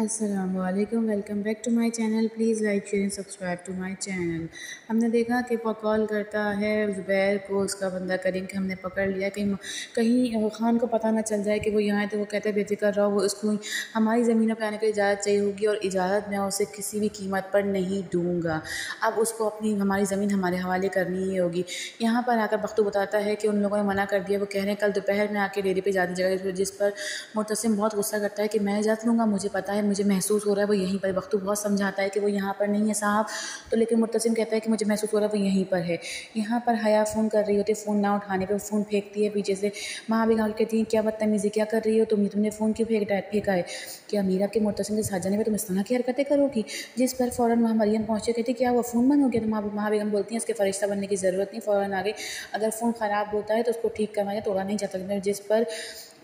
अस्सलामुअलैकुम, welcome back to my channel. Please like share and subscribe to my channel. हमने देखा कि call करता है ज़ुबैर को उसका बंदा करीम कि हमने पकड़ लिया, कहीं कहीं खान को पता ना चल जाए कि वो यहाँ है। तो वो कहता है बेफिक्र रहो, वो उसको हमारी ज़मीनों पर आने की इजाज़त चाहिए होगी और इजाज़त मैं उसे किसी भी कीमत पर नहीं दूँगा। अब उसको अपनी हमारी ज़मीन हमारे हवाले करनी ही होगी। यहाँ पर आकर बख्तू बताता है कि उन लोगों ने मना कर दिया। वो कह रहे हैं कल दोपहर में आके डेरे पर जा दीजिएगा, जिस पर मुतसिम बहुत गुस्सा करता है कि मैं इजाज़त लूँगा, मुझे पता है, मुझे महसूस हो रहा है वो यहीं पर। बख्तू बहुत समझाता है कि वो यहाँ पर नहीं है साहब, तो लेकिन मुतसिम कहता है कि मुझे महसूस हो रहा है वो यहीं पर है। यहाँ पर हया फ़ोन कर रही होती है, फ़ोन ना उठाने पर फ़ोन फेंकती है पीछे से। माँ भी कहती है क्या बदतमीज़ी क्या कर रही हो तुमने फ़ोन क्यों फेंका है? क्या मीरा के मुतसिम के साथ जाने पर तुम इस तरह की हरकतें करोगी? जिस पर फ़ौरन वहाँ मरियम पहुँचे, कहती क्या वो फ़ोन बंद हो गया? तो माँ बेगम बोलती हैं इसके फ़रिश्ता बनने की ज़रूरत नहीं, फ़ौरन आ गई। अगर फ़ोन ख़राब होता है तो उसको ठीक करवाया, तोड़ा नहीं जाता। जिस पर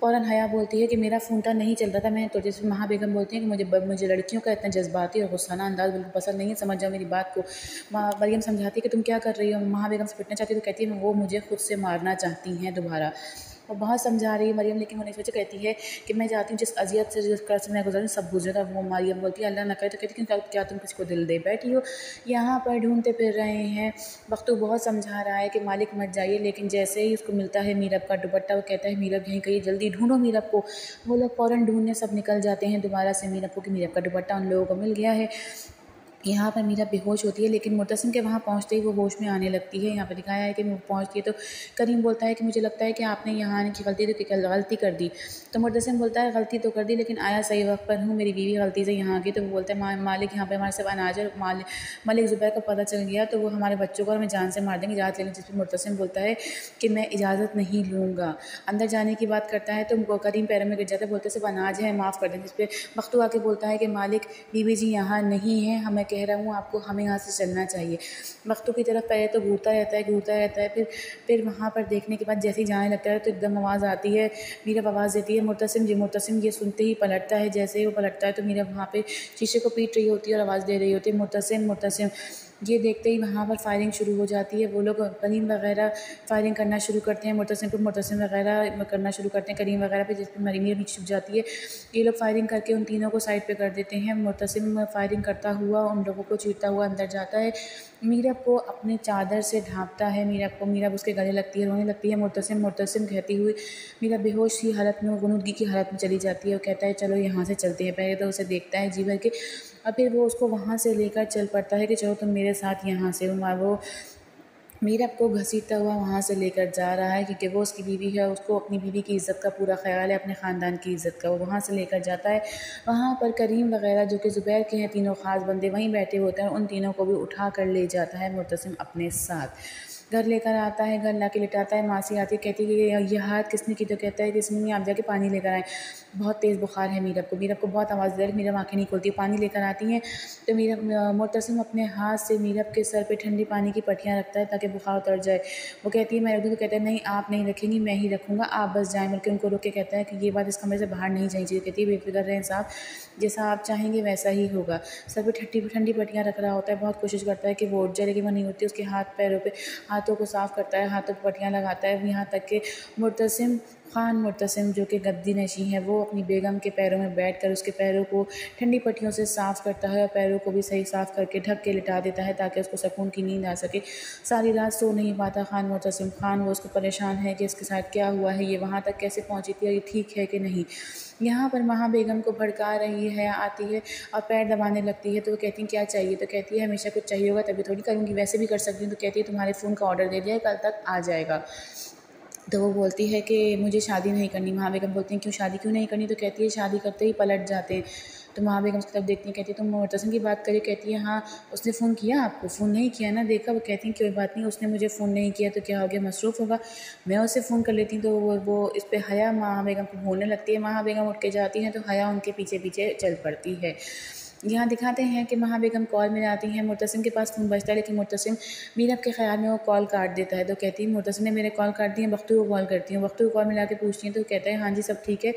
फ़ौरन हया बोलती है कि मेरा फ़ोन था, नहीं चल रहा था मैं तो। जिस महा बेगम बोलती हैं कि मुझे लड़कियों का इतना जज्बाती और गुस्साना अंदाज़ बिल्कुल पसंद नहीं है, समझ जाओ मेरी बात को। मरियम समझाती है कि तुम क्या कर रही हो? महा बेगम से पिटना चाहती है, तो कहती है वो मुझे खुद से मारना चाहती हैं दोबारा। वो बहुत समझा रही है मरियम, लेकिन वो नहीं सोचे। कहती है कि मैं चाहती हूँ जिस अज़ियत से जिस कर्ज से मैं गुजरूँ सब गुजरेगा। वो मरियम बोलती है अल्लाह ना करे। तो कहती है क्या तुम किसी को दिल दे बैठी हो? यहाँ पर ढूंढते फिर रहे हैं। बख्तू बहुत समझा रहा है कि मालिक मत जाइए, लेकिन जैसे ही उसको मिलता है मीरब का दुपट्टा, वो कहता है मीरब यहीं कहीं, जल्दी ढूंढो मीरब को। वो लोग फ़ौरन ढूंढने सब निकल जाते हैं दोबारा से मीरब को कि मीरब का दुपट्टा उन लोगों को मिल गया है। यहाँ पर मीरा बेहोश होती है, लेकिन मुतसिम के वहाँ पहुँचते ही वो होश में आने लगती है। यहाँ पर दिखाया है कि वो पहुँचती है तो करीम बोलता है कि मुझे लगता है कि आपने यहाँ आने की गलती कर दी। तो मुतसिम बोलता है गलती तो कर दी, लेकिन आया सही वक्त पर हूँ, मेरी बीवी गलती से यहाँ आ गई। तो वो बोलता है मालिक यहाँ पर हमारे सब अनाज है, मलिक ज़ुबैर को पता चल गया तो वो हमारे बच्चों को हमें जान से मार देंगे, इजाज़त लेंगे। जिस पर मुतसिम बोलता है कि मैं इजाज़त नहीं लूँगा। अंदर जाने की बात करता है तो करीम पैरों में गिर जाता है, बोलते सिर्फ अनाज है, माफ़ कर दें। जिस पर बख्तू आके बोलता है कि मालिक बीवी जी यहाँ नहीं है, हमें कह रहा हूँ आपको, हमें यहाँ से चलना चाहिए। बख्तू की तरफ पहले तो घूरता रहता है, फिर वहाँ पर देखने के बाद जैसे ही जाने लगता है तो एकदम आवाज़ आती है। मीरा आवाज़ देती है मुतसिम ये सुनते ही पलटता है। जैसे ही वो पलटता है तो मीरा वहाँ पे शीशे को पीट रही होती है और आवाज़ दे रही होती है मुतसिम। ये देखते ही वहाँ पर फायरिंग शुरू हो जाती है। वो लोग करीम वगैरह फायरिंग करना शुरू करते हैं, मुतसिम वगैरह करना शुरू करते हैं करीम वगैरह पे, जिस पर मीरा नीचे छुप जाती है। ये लोग फायरिंग करके उन तीनों को साइड पे कर देते हैं। मुतसिम फायरिंग करता हुआ उन लोगों को चीरता हुआ अंदर जाता है। मीरब को अपने चादर से ढांपता है। मीरब उसके गले लगती है, रोने लगती है। मुतसिम कहती हुई मीरब बेहोश की हालत में, गुनूदगी की हालत में चली जाती है। और कहता है चलो यहाँ से चलते हैं। पहले तो उसे देखता है जी भर के, और फिर वो उसको वहाँ से लेकर चल पड़ता है कि चलो तुम मेरे साथ यहाँ से। वो मीरब को घसीटता हुआ वहाँ से लेकर जा रहा है, क्योंकि वो उसकी बीवी है, उसको अपनी बीवी की इज़्ज़त का पूरा ख़्याल है, अपने ख़ानदान की इज़्ज़त का। वो वहाँ से लेकर जाता है। वहाँ पर करीम वगैरह जो कि ज़ुबैर के हैं तीनों ख़ास बंदे वहीं बैठे होते हैं, उन तीनों को भी उठा कर ले जाता है मुतसिम अपने साथ। घर लेकर आता है, घर लाके लिटाता है। मासी आती है, कहती है कि ये हाथ किसने की? तो कहता है कि इसने नहीं, आप जाके पानी लेकर आए। बहुत तेज़ बुखार है मीरब को बहुत आवाज़ दे रही है। मीरब आँखें नहीं खोलती, पानी लेकर आती हैं। तो मुतसिम अपने हाथ से मीरब के सर पे ठंडी पानी की पट्टियाँ रखता है ताकि बुखार उतर जाए। वो कहती है मैं रख दूँ, तो कहता है नहीं आप नहीं रखेंगी, मैं ही रखूँगा, आप बस जाएँ। बल्कि उनको रोक के कहता है कि ये बात इस कमरे से बाहर नहीं जानी चाहिए। कहती है बेफ़िक्र रहें साहब, जैसा आप चाहेंगे वैसा ही होगा। सर पे ठंडी पट्टियाँ रख रहा होता है, बहुत कोशिश करता है कि वो उठ जाए, लेकिन वो नहीं होती। उसके हाथों को साफ़ करता है, हाथों पर पट्टियाँ लगाता है। यहाँ तक कि मुतसिम जो कि गद्दी नशी है, वो अपनी बेगम के पैरों में बैठकर उसके पैरों को ठंडी पट्टियों से साफ़ करता है और पैरों को भी सही साफ़ करके ढक के लिटा देता है ताकि उसको सुकून की नींद आ सके। सारी रात सो नहीं पाता मुतसिम खान। वो उसको परेशान है कि इसके साथ क्या हुआ है, ये वहाँ तक कैसे पहुँची थी और ये ठीक है कि नहीं। यहाँ पर महा बेगम को भड़का रही है, आती है और पैर दबाने लगती है। तो वो कहती हैं क्या चाहिए? तो कहती है हमेशा कुछ चाहिए होगा तभी थोड़ी करूँगी, वैसे भी कर सकती हूँ। तो कहती है तुम्हारे फ़ोन का ऑर्डर दे दिया है, कल तक आ जाएगा। तो वो बोलती है कि मुझे शादी नहीं करनी। महा बेगम बोलती हैं शादी क्यों नहीं करनी? तो कहती है शादी करते ही पलट जाते हैं। तो महा बेगम उसकी तरफ देखती हैं, कहती है तुम मुतसिम की बात करिए। कहती है हाँ, उसने फ़ोन किया आपको? फ़ोन नहीं किया ना, देखा? वो कहती हैं कोई बात नहीं, उसने मुझे फ़ोन नहीं किया तो क्या हो गया, मसरूफ़ होगा, मैं उसे फ़ोन कर लेती हूँ। तो वो इस पर हया महा बेगम को बोलने लगती है। महा बेगम उठ के जाती हैं तो हया उनके पीछे पीछे चल पड़ती है। यहाँ दिखाते हैं कि महा बेगम कॉल में जाती हैं, मुर्तसिम के पास फ़ोन बजता है लेकिन मुर्तसिम मीरब के ख़्याल में वो कॉल काट देता है। तो कहती है मुर्तसिम ने मेरे कॉल काट दिए, बख्तू को कॉल करती हूँ। बख्तू को कॉल मिला के पूछती हैं तो कहता है हाँ जी सब ठीक है,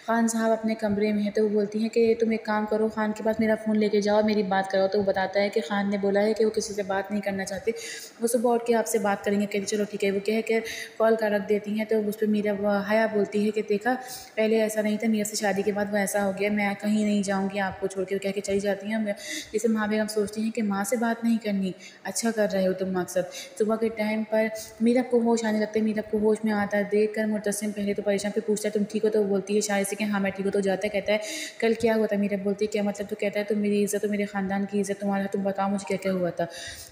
खान साहब अपने कमरे में हैं। तो वो बोलती हैं कि तुम एक काम करो, खान के पास मेरा फ़ोन लेके जाओ, मेरी बात कराओ। तो वो बताता है कि खान ने बोला है कि वो किसी से बात नहीं करना चाहते, वो सुबह उठ के आपसे बात करेंगे। कहती चलो ठीक है। वो कह कर कॉल का रख देती हैं। तो उस पर मीरब हया बोलती है कि देखा पहले ऐसा नहीं था, मीरब से शादी के बाद वो ऐसा हो गया, मैं कहीं नहीं जाऊँगी आपको छोड़ के, कह के चली जाती हैं। जैसे माँ बेगम सोचती हैं कि माँ से बात नहीं करनी, अच्छा कर रहे हो तुम मकसद। सुबह के टाइम पर मीरब को होश आने लगते हैं, मीरब को होश में आता है देख कर मुर्तसिम पहले तो परेशान, फिर पूछता है तुम ठीक हो? तो वो बोलती है शायद से कि हाँ मैं ठीक हूँ। तो जाता है, कहता है कल क्या हुआ था? मीरब बोलती है क्या मतलब? तो कहता है तुम मेरी इज़्ज़त, तो मेरे ख़ानदान की इज़्ज़त तुम्हारा, तुम बताओ मुझे क्या क्या हुआ था।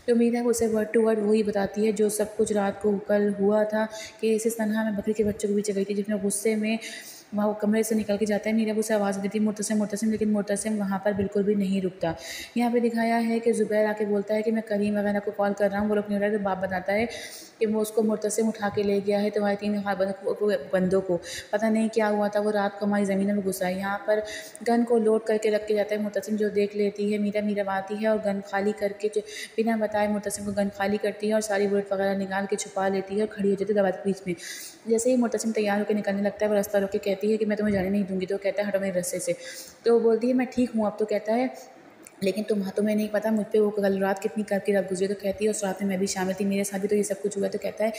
तो मीरब उसे वर्ड टू वर्ड वही बताती है जो सब कुछ रात को कल हुआ था, कि इस तनहा में बकरी के बच्चों के पीछे गई थी, जिसमें गुस्से में वहाँ वो कमरे से निकल के जाता है। मीरब उसे आवाज़ देती है मुर्तसिम मुर्तसिम, लेकिन मुर्तसिम वहाँ पर बिल्कुल भी नहीं रुकता। यहाँ पे दिखाया है कि ज़ुबैर आके बोलता है कि मैं करीम वगैरह को कॉल कर रहा हूँ, वो लोग नहीं उठा रहे। तो बाप बताता है कि वो उसको मुर्तसिम उठा के ले गया है तुम्हारे 3 बंदों को, पता नहीं क्या हुआ था, वो रात को हमारी ज़मीन में घुसा है। यहाँ पर गन को लोड करके रख के जाता है मुर्तसिम, जो देख लेती है। मीरब आती है और गन खाली करके बिना बताए मुर्तसिम को गन खाली करती है और सारी बुलेट वगैरह निकाल के छुपा लेती है और खड़ी हो जाती है दरवाजे के बीच में। जैसे ही मुर्तसिम तैयार होकर निकलने लगता है, वो रास्ता रोक के कहती है कि मैं तुम्हें जाने नहीं दूँगी। तो कहता है हटो मेरे रास्ते से। तो वो बोलती है मैं ठीक हूँ अब। तो कहता है लेकिन तुम्हें नहीं पता मुझ पे वो कल रात कितनी करके रात गुजरी। तो कहती है उस रात में मैं भी शामिल थी, मेरे साथ भी तो ये सब कुछ हुआ। तो कहता है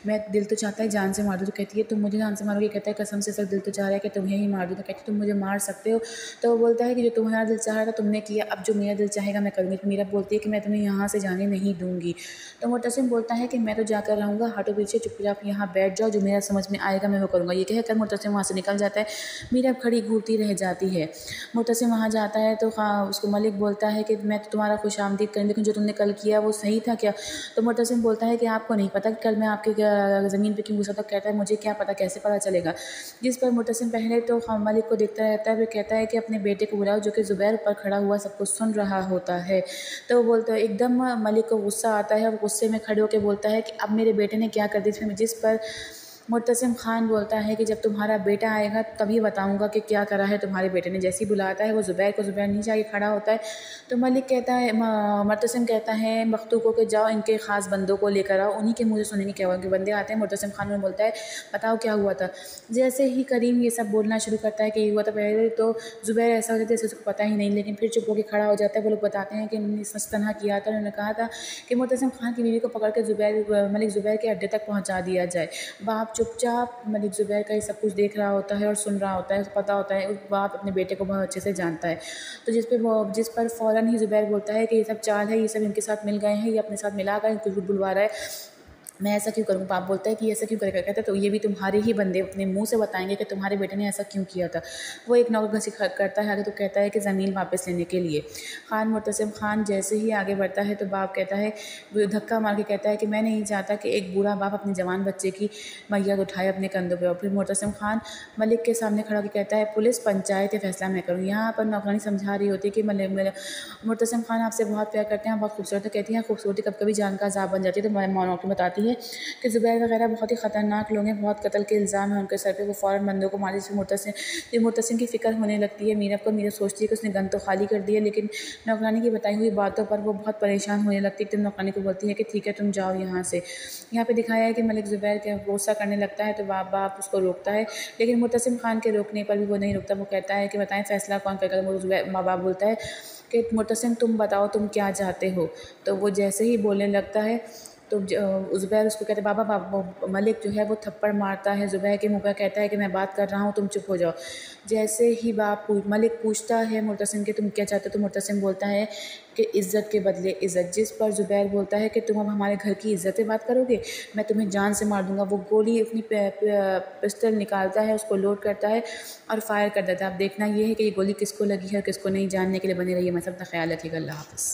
मैं दिल तो चाहता है जान से मार दूँ। तो कहती है तुम मुझे जान से मारोगे? कहता है कसम से सर दिल तो चाह रहा है कि तुम्हें ही मार दूँ। तो कहती है तुम मुझे मार सकते हो? तो वो बोलता है कि जो तुम्हारा दिल चाह रहा था तुमने किया, अब जो मेरा दिल चाहेगा मैं करूँगी। तो मीरब बोलती है कि मैं तुम्हें यहाँ से जाने नहीं दूँगी। तो मुर्तसिम बोलता है कि मैं तो जाकर रहूँगा, हटो पीछे चुपचाप यहाँ बैठ जाओ, जो मेरा समझ में आएगा मैं वो करूँगा। ये कहकर मुर्तसिम वहाँ से निकल जाता है। मीरब खड़ी घूरती रह जाती है। मुर्तसिम वहाँ जाता है तो उसको मलिक बोलता है कि मैं तो तुम्हारा खुशामदीद करूँ, लेकिन जो तुमने कल किया वो सही था क्या? तो मुर्तसिम बोलता है कि आपको नहीं पता कि कल मैं आपकी ज़मीन पे क्यों घुसा? तो कहता है मुझे क्या पता, कैसे पता चलेगा? जिस पर मुर्तसिम पहले तो मलिक को देखता रहता है, फिर कहता है कि अपने बेटे को बुलाओ, जो कि ज़ुबैर ऊपर खड़ा हुआ सब कुछ सुन रहा होता है। तो वो बोलता है, एकदम मलिक को गुस्सा आता है और गुस्से में खड़े होकर बोलता है कि अब मेरे बेटे ने क्या कर दिया? जिस पर मुर्तसिम खान बोलता है कि जब तुम्हारा बेटा आएगा तभी बताऊंगा कि क्या करा है तुम्हारे बेटे ने। जैसे ही बुलाता है वो ज़ुबैर को, ज़ुबैर नीचे आके खड़ा होता है। तो मलिक कहता है, मुर्तसिम कहता है मखतू को कि जाओ इनके ख़ास बंदों को लेकर आओ, उन्हीं के मुँह से सुनेंगे क्या हुआ। उनके बंदे आते हैं, मुर्तसिम खान में बोलता है बताओ क्या हुआ था। जैसे ही करीम ये सब बोलना शुरू करता है कि ये हुआ था, पहले तो ज़ुबैर ऐसा हो जाता है जैसे उसको पता ही नहीं, लेकिन फिर चुप होकर खड़ा हो जाता है। वो लोग बताते हैं कि उन्होंने सच तनहा किया था। उन्होंने कहा था कि मुर्तसिम खान की बीवी को पकड़ के मलिक ज़ुबैर के अड्डे तक पहुँचा दिया जाए। बाप चुपचाप मलिक ज़ुबैर का ये सब कुछ देख रहा होता है और सुन रहा होता है, पता होता है, बाप अपने बेटे को बहुत अच्छे से जानता है। तो जिस पर फ़ौरन ही ज़ुबैर बोलता है कि ये सब चाल है, ये सब इनके साथ मिल गए हैं, ये अपने साथ मिला कर कुछ बुलवा रहा है, मैं ऐसा क्यों करूँ? बाप बोलता है कि ऐसा क्यों करेगा? कहता है तो ये भी तुम्हारे ही बंदे अपने मुंह से बताएंगे कि तुम्हारे बेटे ने ऐसा क्यों किया था। वो एक नौकर घसी करता है आगे, तो कहता है कि ज़मीन वापस लेने के लिए। खान मुर्तसिम खान जैसे ही आगे बढ़ता है तो बाप कहता है, वो धक्का मार के कहता है कि मैं नहीं चाहता कि एक बूढ़ा बाप अपने जवान बच्चे की मैयत उठाए अपने कंधों पर। और फिर मुर्तसिम खान मलिक के सामने खड़ा होकर कहता है पुलिस पंचायत फैसला मैं करूँ। यहाँ पर नौकरानी समझा रही होती है कि मुर्तसिम खान आपसे बहुत प्यार करते हैं, बहुत खूबसूरत। तो कहती हैं खूबसूरती कभी कभी जान का अज़ाब बन जाती है। तो नौकरी बताती है कि ज़ुबैर वगैरह बहुत ही ख़तरनाक लोग हैं, बहुत कत्ल के इल्ज़ाम है उनके सर पे, वो फ़ौरन बंदों को मारे। जिससे मुर्तसिम की फ़िक्र होने लगती है मीरब को। मीरब सोचती है कि उसने गन तो खाली कर दी है, लेकिन नौकरानी की बताई हुई बातों पर वो बहुत परेशान होने लगती है। तो नौकरानी को बोलती है कि ठीक है तुम जाओ यहाँ से। यहाँ पे दिखाया है कि मलिक ज़ुबैर के गुस्सा करने लगता है तो बाप उसको रोकता है, लेकिन मुर्तसिम खान के रोकने पर भी वो नहीं रुकता। वो कहता है कि बताएं फ़ैसला कौन करेगा? माँ बाप बोलता है कि मुर्तसिम तुम बताओ तुम क्या चाहते हो। तो वो जैसे ही बोलने लगता है तो ज़ुबैर उसको कहते हैं बाबा मलिक जो है वो थप्पड़ मारता है ज़ुबैर के मुँह पर, कहता है कि मैं बात कर रहा हूँ तुम चुप हो जाओ। जैसे ही मलिक पूछता है मुर्तसिम के तुम क्या चाहते हो? तो मुर्तसिम बोलता है कि इज़्ज़त के बदले इज़्ज़त। जिस पर ज़ुबैर बोलता है कि तुम अब हमारे घर की इज़्ज़त से बात करोगे, मैं तुम्हें जान से मार दूंगा। वो गोली अपनी पिस्टल निकालता है, उसको लोड करता है और फायर कर देता है। अब देखना ये है कि ये गोली किसको लगी है और किसको नहीं। जानने के लिए बने रहिए। मैं सबका ख्याल रखिएगा। अल्लाह हाफ़िज़।